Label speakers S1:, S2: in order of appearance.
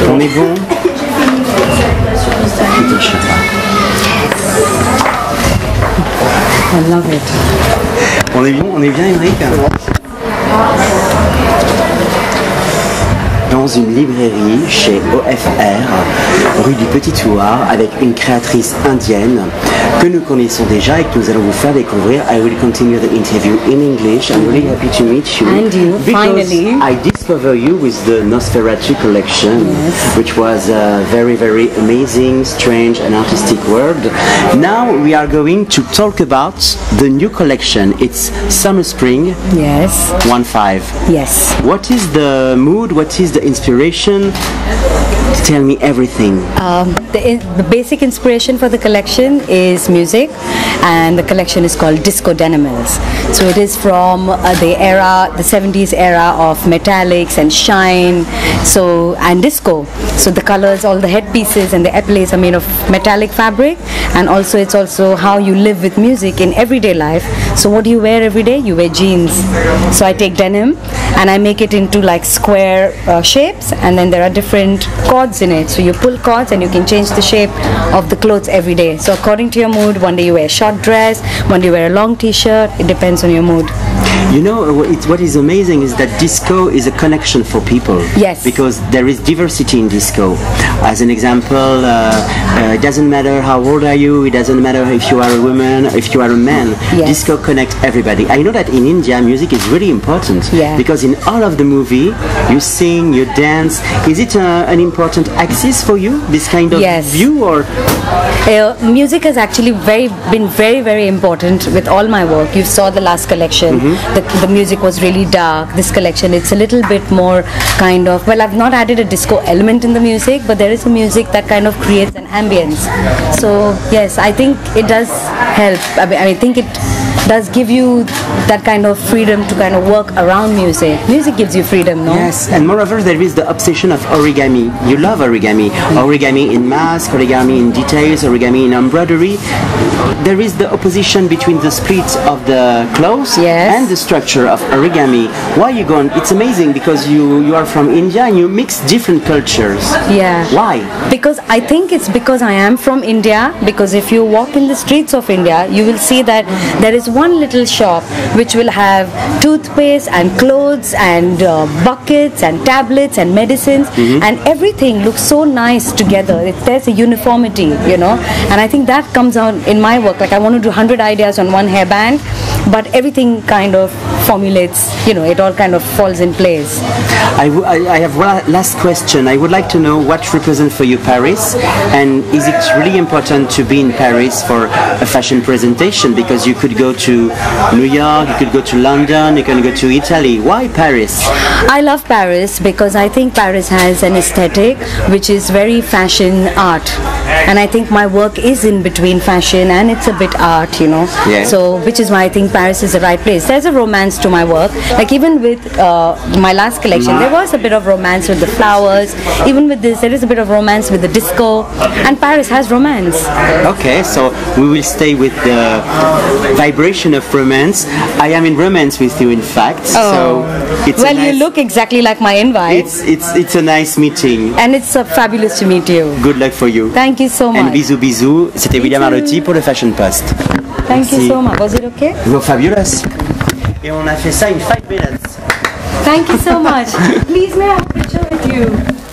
S1: On est bon?
S2: I love it.
S1: On est bien, Émeric? Dans une librairie chez OFR, rue du Petit Thouars, avec une créatrice indienne que nous connaissons déjà et que nous allons vous faire découvrir. I will continue the interview in English. I'm really happy to meet you.
S2: And you, finally.
S1: I discover you with the Nosferatu collection,
S2: yes.
S1: Which was a very, very amazing, strange and artistic world. Now we are going to talk about the new collection. It's Summer Spring.
S2: Yes.
S1: 1-5.
S2: Yes.
S1: What is the mood? What is the inspiration? Tell me everything.
S2: The basic inspiration for the collection is music, and the collection is called Disco Denimals. So it is from the 70s era of metallics and shine, and disco. So the colors, all the headpieces and the epaulettes are made of metallic fabric, and also it's also how you live with music in everyday life. So what do you wear every day? You wear jeans. So I take denim and I make it into like square shapes, and then there are different cords in it. So you pull cords and you can change the shape of the clothes every day. So according to your mood, one day you wear a short dress, one day you wear a long t-shirt. It depends on your mood.
S1: You know, what is amazing is that disco is a connection for people.
S2: Yes.
S1: Because there is diversity in disco. As an example, it doesn't matter how old are you, it doesn't matter if you are a woman, if you are a man.
S2: Yes.
S1: Disco connects everybody. I know that in India, music is really important.
S2: Yeah.
S1: Because in all of the movie, you sing, you dance. Is it an important axis for you, this kind of
S2: yes.
S1: view? Or
S2: music has actually been very, very important with all my work. You saw the last collection. Mm-hmm. The music was really dark. This collection, it's a little bit more kind of, well, I've not added a disco element in the music, but there is a music that kind of creates an ambience. So yes, I think it does help. I think it does give you that kind of freedom to kind of work around music. Music gives you freedom, no?
S1: Yes, and moreover there is the obsession of origami. You love origami. Origami in mask, origami in details, origami in embroidery. There is the opposition between the split of the clothes
S2: yes.
S1: and the structure of origami. Why you going? It's amazing because you are from India and you mix different cultures.
S2: Yeah.
S1: Why?
S2: Because I think it's because I am from India, because if you walk in the streets of India, you will see that there is one little shop which will have toothpaste and clothes and buckets and tablets and medicines, and everything looks so nice together. There's a uniformity, you know, and I think that comes out in my work. Like I want to do 100 ideas on one hairband, but everything kind of formulates, you know, it all kind of falls in place.
S1: I have one last question. I would like to know what represents for you Paris, and is it really important to be in Paris for a fashion presentation? Because you could go to New York, you could go to London, you can go to Italy. Why Paris?
S2: I love Paris because I think Paris has an aesthetic which is very fashion art, and I think my work is in between fashion and it's a bit art, you know.
S1: Yeah.
S2: So which is why I think Paris is the right place. There's a romance to my work, like even with my last collection there was a bit of romance with the flowers. Even with this there is a bit of romance with the disco, and Paris has romance.
S1: Okay, so we will stay with the vibration of romance. I am in romance with you in fact.
S2: Oh.
S1: So it's
S2: well,
S1: nice,
S2: you look exactly like my invite.
S1: It's a nice meeting.
S2: And it's fabulous to meet you.
S1: Good luck for you.
S2: Thank you so much.
S1: And bisous bisous. C'était William Arlotti pour le Fashion Post.
S2: Thank you so much. Was it okay?
S1: You're fabulous. Et on a fait ça in 5 minutes.
S2: Thank you so much. Please may I have a picture with you?